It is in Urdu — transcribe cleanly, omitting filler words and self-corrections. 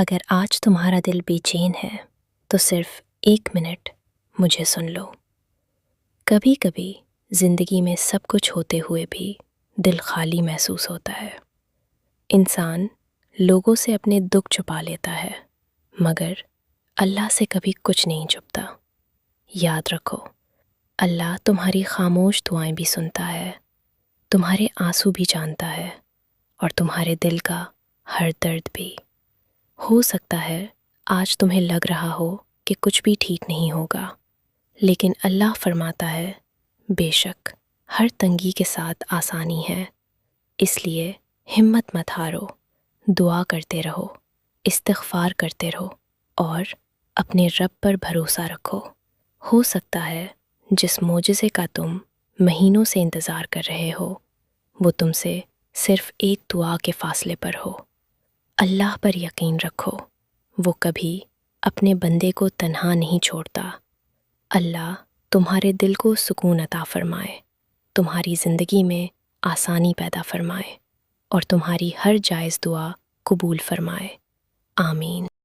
اگر آج تمہارا دل بے چین ہے تو صرف 1 منٹ مجھے سن لو۔ کبھی کبھی زندگی میں سب کچھ ہوتے ہوئے بھی دل خالی محسوس ہوتا ہے۔ انسان لوگوں سے اپنے دکھ چھپا لیتا ہے، مگر اللہ سے کبھی کچھ نہیں چھپتا۔ یاد رکھو، اللہ تمہاری خاموش دعائیں بھی سنتا ہے، تمہارے آنسو بھی جانتا ہے، اور تمہارے دل کا ہر درد بھی۔ ہو سکتا ہے آج تمہیں لگ رہا ہو کہ کچھ بھی ٹھیک نہیں ہوگا، لیکن اللہ فرماتا ہے بے شک ہر تنگی کے ساتھ آسانی ہے۔ اس لیے ہمت مت ہارو، دعا کرتے رہو، استغفار کرتے رہو، اور اپنے رب پر بھروسہ رکھو۔ ہو سکتا ہے جس معجزے کا تم مہینوں سے انتظار کر رہے ہو، وہ تم سے صرف ایک دعا کے فاصلے پر ہو۔ اللہ پر یقین رکھو، وہ کبھی اپنے بندے کو تنہا نہیں چھوڑتا۔ اللہ تمہارے دل کو سکون عطا فرمائے، تمہاری زندگی میں آسانی پیدا فرمائے، اور تمہاری ہر جائز دعا قبول فرمائے۔ آمین۔